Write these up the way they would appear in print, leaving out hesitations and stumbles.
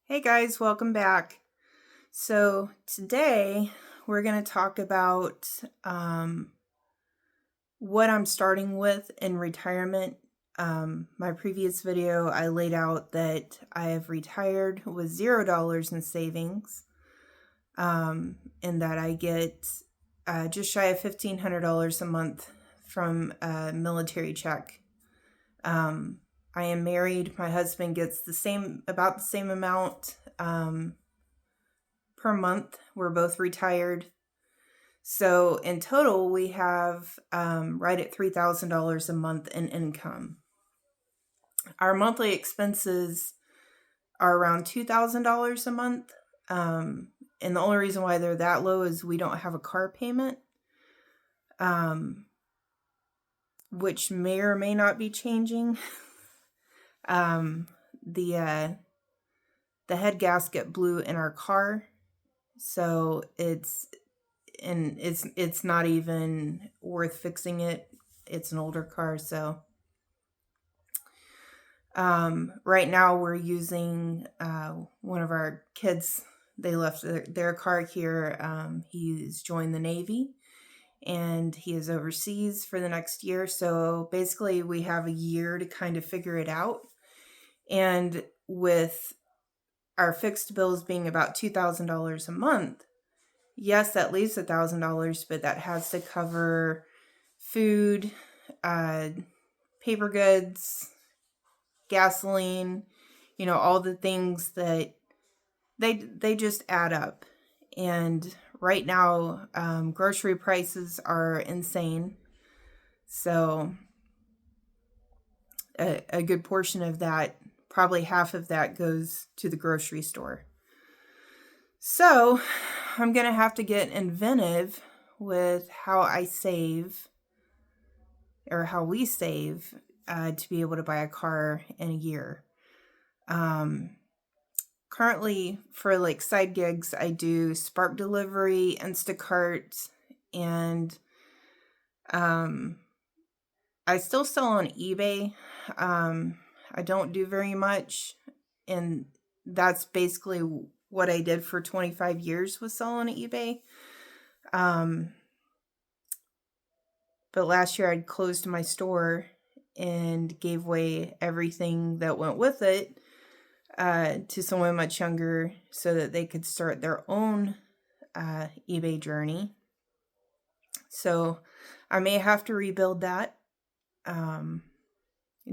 Hey guys, welcome back. So today we're going to talk about what I'm starting with in retirement. My previous video, I laid out that I have retired with $0 in savings, and that I get just shy of $1,500 a month from a military check. I am married. My husband gets about the same amount per month. We're both retired. So in total, we have right at $3,000 a month in income. Our monthly expenses are around $2,000 a month. And the only reason why they're that low is we don't have a car payment, which may or may not be changing. The head gasket blew in our car, so it's not even worth fixing it. It's an older car, so right now we're using one of our kids. They left their car here. He's joined the Navy and he is overseas for the next year. So basically we have a year to kind of figure it out. And with our fixed bills being about $2,000 a month, yes, that leaves $1,000, but that has to cover food, paper goods, gasoline, all the things that they just add up. And right now, grocery prices are insane. So a good portion of that, probably half of that, goes to the grocery store. So I'm going to have to get inventive with how I save, or how we save, to be able to buy a car in a year. Currently, for like side gigs, I do Spark Delivery, Instacart, and I still sell on eBay. I don't do very much, and that's basically what I did for 25 years, was sell on eBay. But last year I'd closed my store and gave away everything that went with it to someone much younger so that they could start their own eBay journey. So I may have to rebuild that.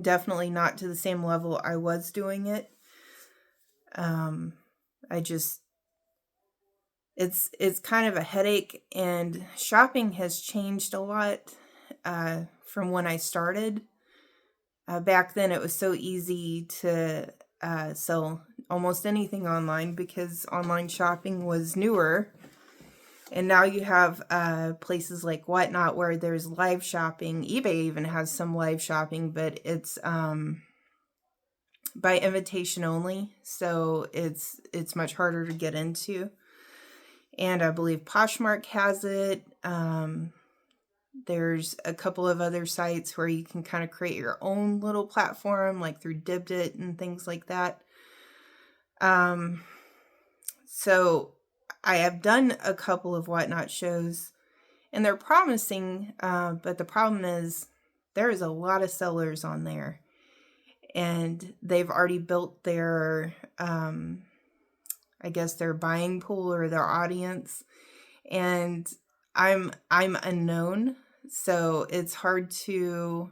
Definitely not to the same level I was doing it. It's kind of a headache, and shopping has changed a lot from when I started. Back then it was so easy to sell almost anything online because online shopping was newer. And now you have places like Whatnot where there's live shopping. eBay even has some live shopping, but it's by invitation only, so it's much harder to get into. And I believe Poshmark has it. There's a couple of other sites where you can kind of create your own little platform, like through Dibdit and things like that. So I have done a couple of Whatnot shows, and they're promising, but the problem is there is a lot of sellers on there, and they've already built their, I guess, their buying pool or their audience, and I'm unknown, so it's hard to,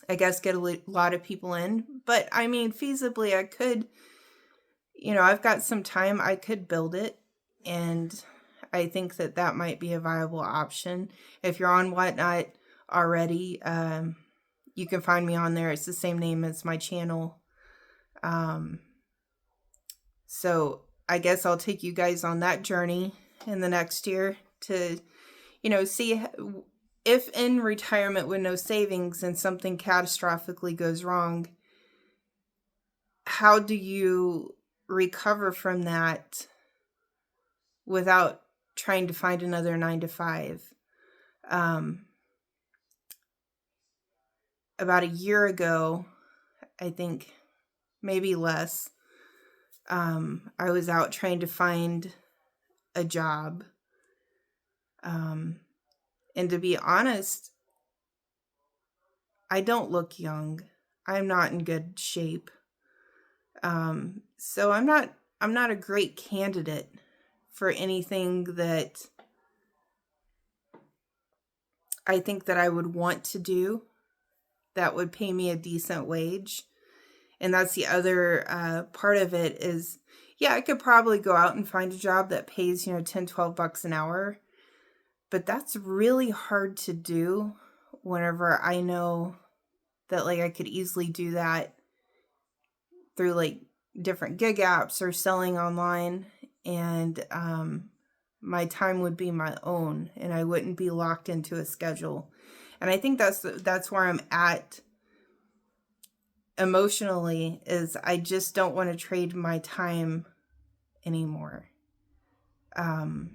I guess, get a lot of people in. But I mean, feasibly, I could, I've got some time, I could build it, and I think that might be a viable option. If you're on Whatnot already, you can find me on there. It's the same name as my channel. So I guess I'll take you guys on that journey in the next year to, see if in retirement with no savings and something catastrophically goes wrong, how do you recover from that without trying to find another 9-to-5? About a year ago, I think, maybe less, I was out trying to find a job. And to be honest, I don't look young. I'm not in good shape. So I'm not a great candidate for anything that I think that I would want to do that would pay me a decent wage. And that's the other part of it is, yeah, I could probably go out and find a job that pays, $10-12 an hour. But that's really hard to do whenever I know that like I could easily do that through like different gig apps or selling online, and my time would be my own and I wouldn't be locked into a schedule. And I think that's where I'm at emotionally, is I just don't want to trade my time anymore. And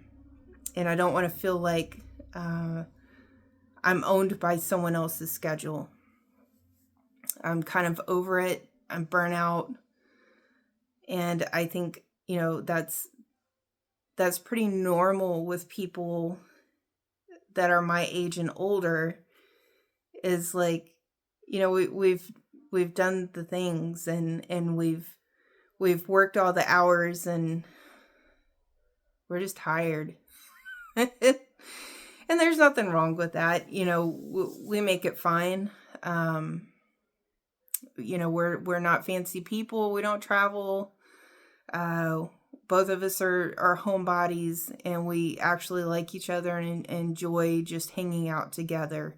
I don't want to feel like I'm owned by someone else's schedule. I'm kind of over it. I'm burnt out. And I think, that's pretty normal with people that are my age and older, is like, we've done the things and we've worked all the hours and we're just tired. And there's nothing wrong with that. We make it fine. We're not fancy people. We don't travel. Both of us are homebodies, and we actually like each other and enjoy just hanging out together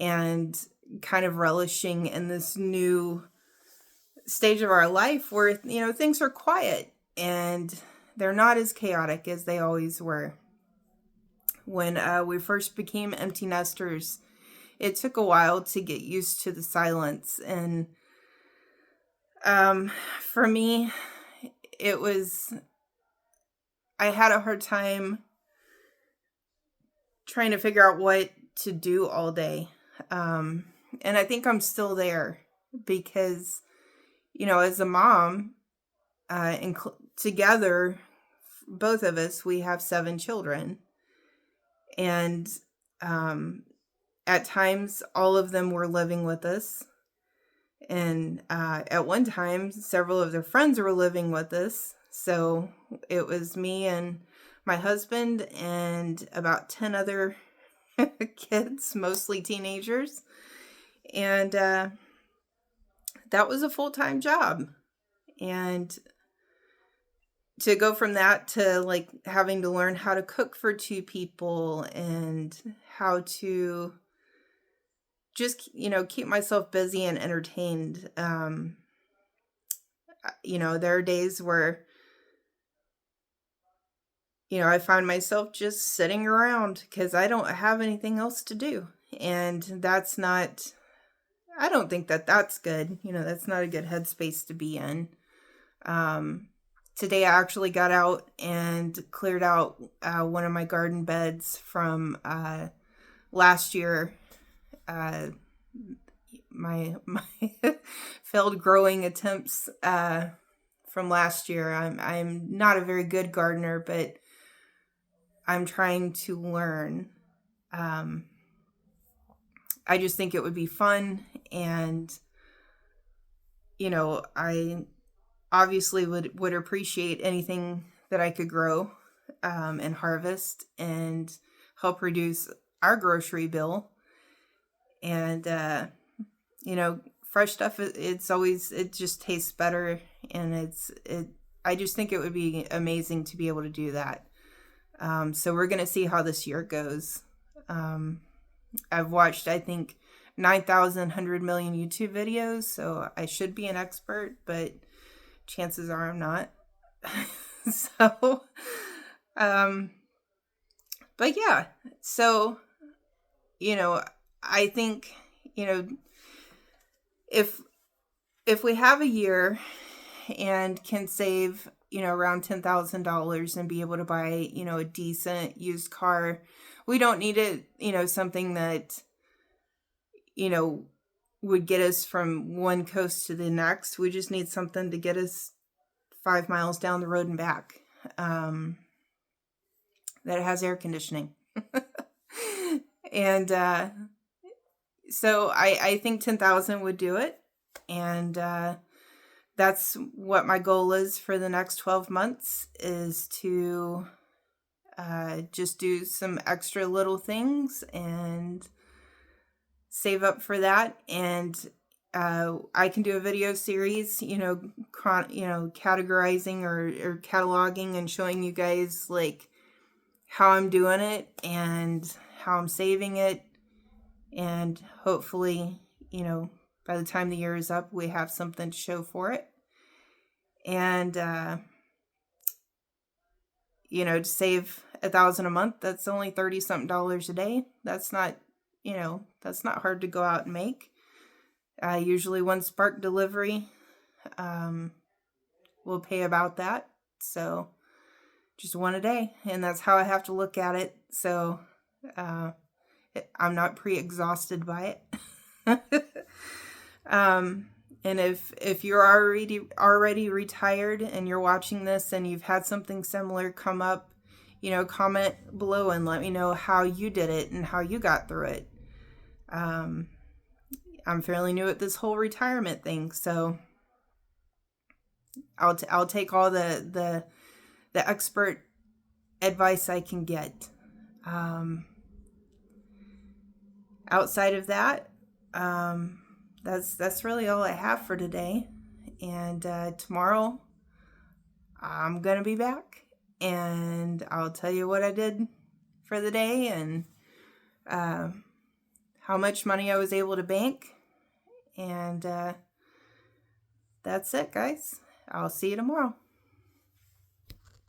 and kind of relishing in this new stage of our life where, things are quiet and they're not as chaotic as they always were. When we first became empty nesters, it took a while to get used to the silence. And for me, I had a hard time trying to figure out what to do all day. And I think I'm still there because, as a mom, together, both of us, we have 7 children. And at times, all of them were living with us. And at one time, several of their friends were living with us. So it was me and my husband and about 10 other kids, mostly teenagers. And that was a full-time job. And to go from that to like having to learn how to cook for 2 people and how to just, keep myself busy and entertained. There are days where, I find myself just sitting around because I don't have anything else to do. And I don't think that that's good. That's not a good headspace to be in. Today I actually got out and cleared out one of my garden beds from last year. My failed growing attempts from last year. I'm not a very good gardener, but I'm trying to learn. I just think it would be fun, and I obviously would appreciate anything that I could grow and harvest and help reduce our grocery bill. And fresh stuff, it just tastes better, and I just think it would be amazing to be able to do that. So we're going to see how this year goes. I've watched, I think, 9,100 million YouTube videos, so I should be an expert, but chances are I'm not. So, but yeah, so, I think, if we have a year and can save, around $10,000 and be able to buy, a decent used car, we don't need it, something that, would get us from one coast to the next. We just need something to get us 5 miles down the road and back, that has air conditioning. And so I think 10,000 would do it. And that's what my goal is for the next 12 months, is to just do some extra little things and save up for that. And I can do a video series, categorizing or cataloging and showing you guys like how I'm doing it and how I'm saving it. And hopefully, by the time the year is up, we have something to show for it. And, to save $1,000 a month, that's only $30-something a day. That's not hard to go out and make. Usually one Spark delivery will pay about that. So just one a day. And that's how I have to look at it. So I'm not pre-exhausted by it. And if you're already retired and you're watching this and you've had something similar come up, comment below and let me know how you did it and how you got through it. I'm fairly new at this whole retirement thing, so I'll take all the expert advice I can get. Outside of that, that's really all I have for today. And tomorrow I'm gonna be back and I'll tell you what I did for the day and how much money I was able to bank. And that's it, guys. I'll see you tomorrow.